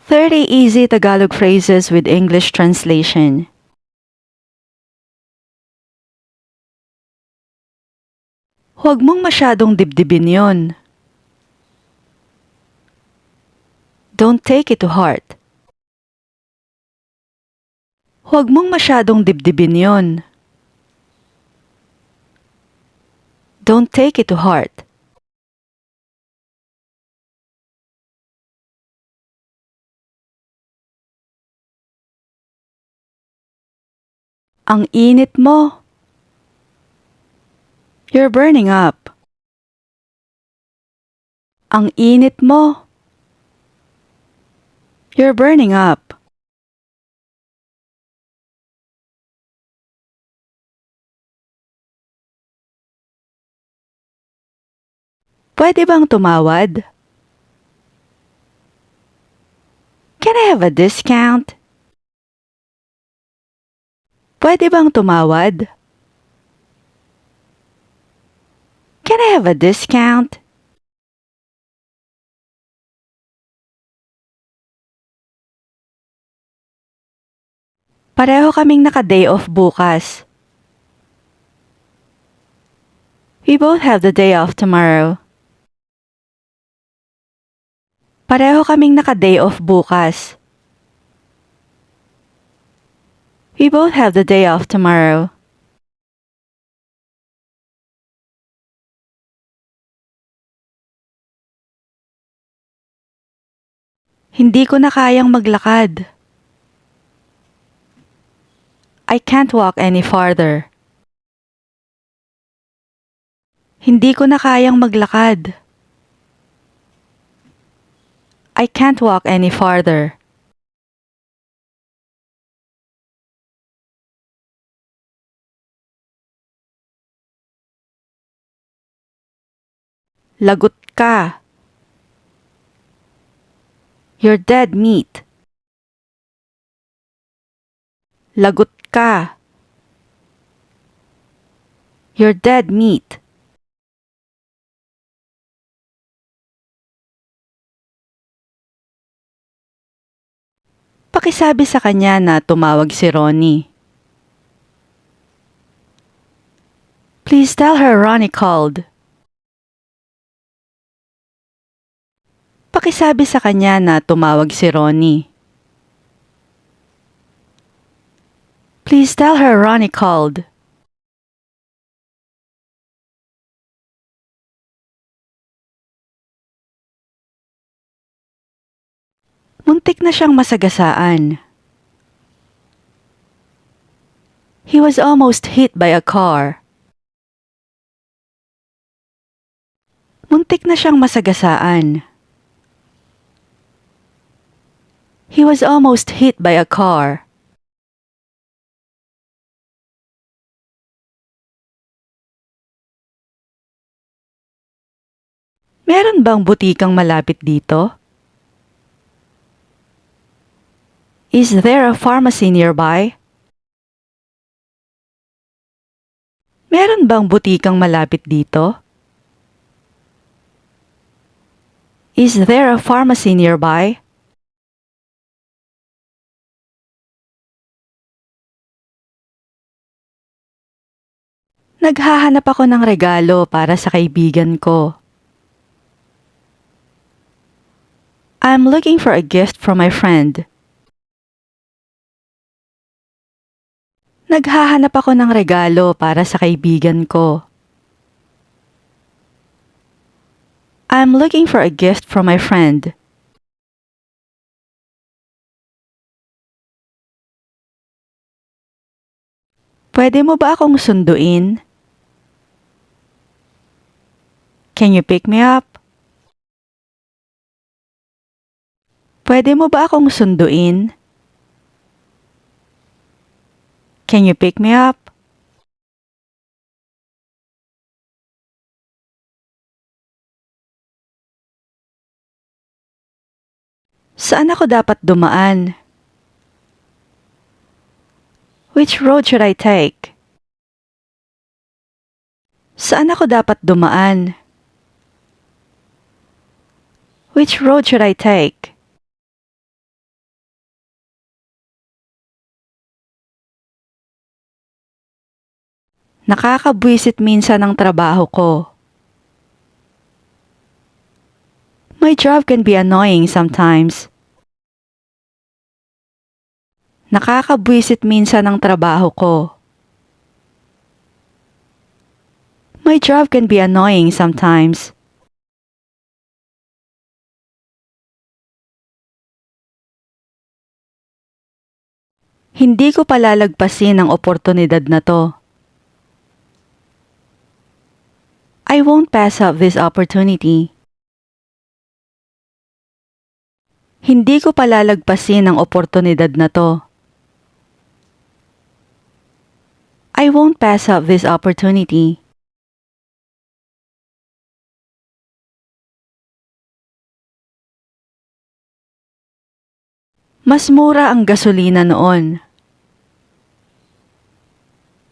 30 easy Tagalog phrases with English translation. Huwag mong masyadong dibdibin yon. Don't take it to heart. Huwag mong masyadong dibdibin yon. Don't take it to heart. Ang init mo. You're burning up. Ang init mo. You're burning up. Pwede bang tumawad? Can I have a discount? Pwede bang tumawad? Can I have a discount? Pareho kaming naka-day off bukas. We both have the day off tomorrow. Pareho kaming naka-day off bukas. We both have the day off tomorrow. Hindi ko na kayang maglakad. I can't walk any farther. Hindi ko na kayang maglakad. I can't walk any farther. Lagot ka. You're dead meat. Lagot ka. You're dead meat. Pakisabi sa kanya na tumawag si Ronnie. Please tell her Ronnie called. Pakisabi sa kanya na tumawag si Ronnie. Please tell her Ronnie called. Muntik na siyang masagasaan. He was almost hit by a car. Muntik na siyang masagasaan. He was almost hit by a car. Meron bang butikang malapit dito? Is there a pharmacy nearby? Meron bang butikang malapit dito? Is there a pharmacy nearby? Naghahanap ako ng regalo para sa kaibigan ko. I'm looking for a gift for my friend. Naghahanap ako ng regalo para sa kaibigan ko. I'm looking for a gift for my friend. Pwede mo ba akong sunduin? Can you pick me up? Pwede mo ba akong sunduin? Can you pick me up? Saan ako dapat dumaan? Which road should I take? Saan ako dapat dumaan? Which road should I take? Nakakabwisit minsan ang trabaho ko. My job can be annoying sometimes. Nakakabwisit minsan ang trabaho ko. My job can be annoying sometimes. Hindi ko palalagpasin ang oportunidad na to. I won't pass up this opportunity. Hindi ko palalagpasin ang oportunidad na to. I won't pass up this opportunity. Mas mura ang gasolina noon.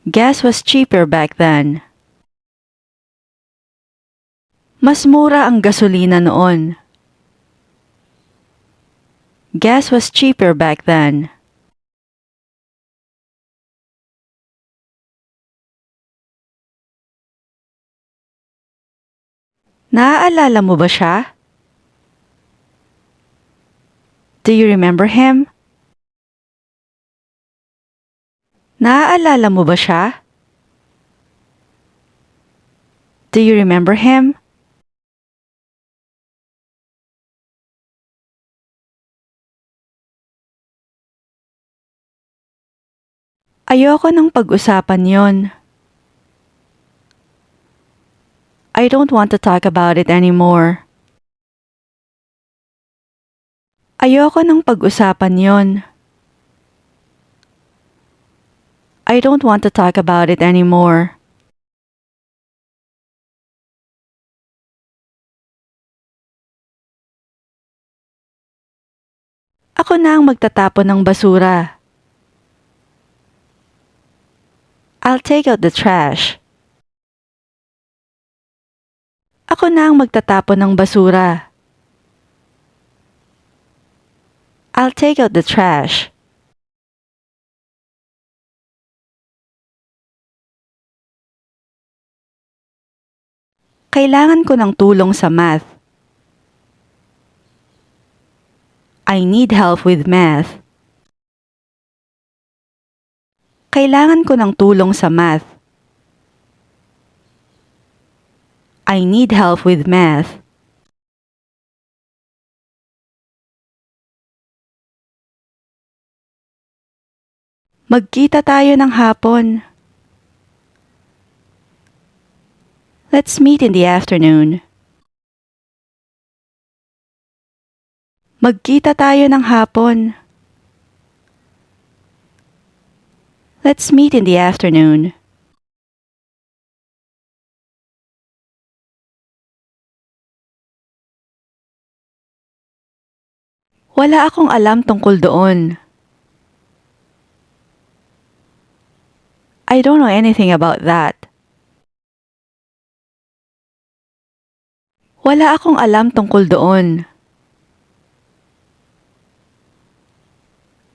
Gas was cheaper back then. Mas mura ang gasolina noon. Gas was cheaper back then. Naaalala mo ba siya? Do you remember him? Naaalala mo ba siya? Do you remember him? Ayoko nang pag-usapan yon. I don't want to talk about it anymore. Ayoko nang pag-usapan yon. I don't want to talk about it anymore. Ako na ang magtatapon ng basura. I'll take out the trash. Ako na ang magtatapon ng basura. I'll take out the trash. Kailangan ko ng tulong sa math. I need help with math. Kailangan ko ng tulong sa math. I need help with math. Magkita tayo ng hapon. Let's meet in the afternoon. Magkita tayo ng hapon. Let's meet in the afternoon. Wala akong alam tungkol doon. I don't know anything about that. Wala akong alam tungkol doon.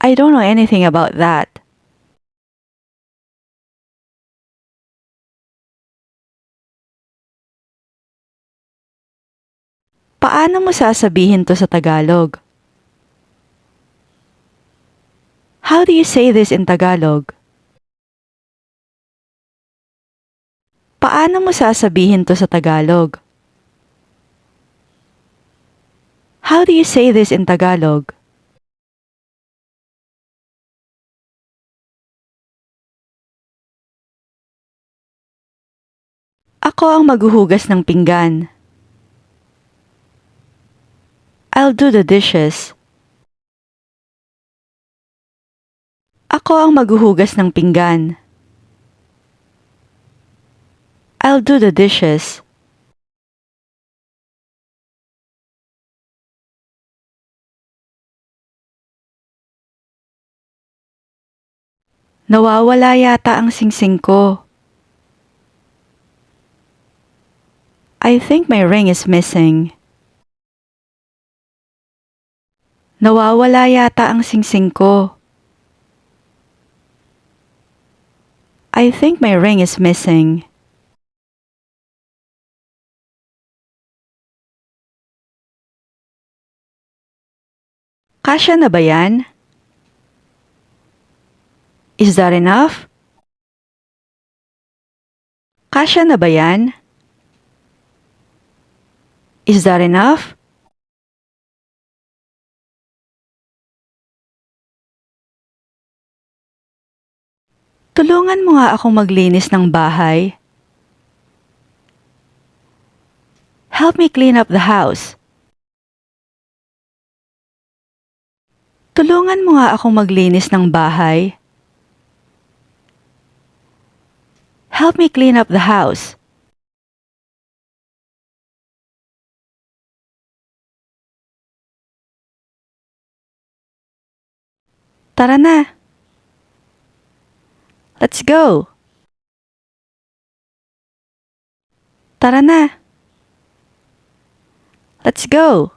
I don't know anything about that. Paano mo sasabihin to sa Tagalog? How do you say this in Tagalog? Paano mo sasabihin to sa Tagalog? How do you say this in Tagalog? Ako ang maghuhugas ng pinggan. I'll do the dishes. Ako ang maghuhugas ng pinggan. I'll do the dishes. Nawawala yata ang singsing ko. I think my ring is missing. Nawawala yata ang singsing ko. I think my ring is missing. Kasya na ba yan? Is that enough? Kasya na ba yan? Is that enough? Tulungan mo nga akong maglinis ng bahay. Help me clean up the house. Tulungan mo nga akong maglinis ng bahay. Help me clean up the house. Tara na. Let's go. Tara na. Let's go.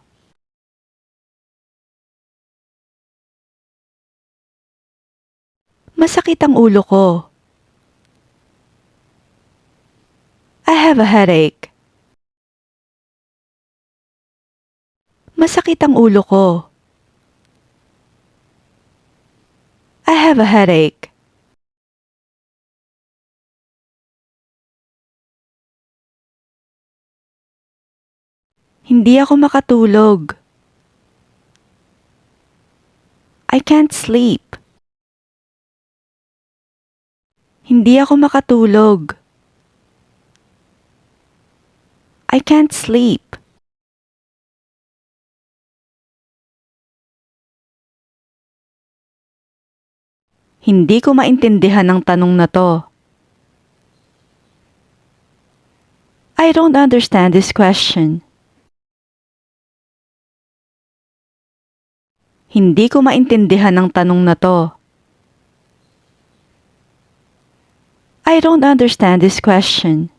Masakit ang ulo ko. I have a headache. Masakit ang ulo ko. I have a headache. Hindi ako makatulog. I can't sleep. Hindi ako makatulog. I can't sleep. Hindi ko maintindihan ang tanong na to. I don't understand this question. Hindi ko maintindihan ang tanong na to. I don't understand this question.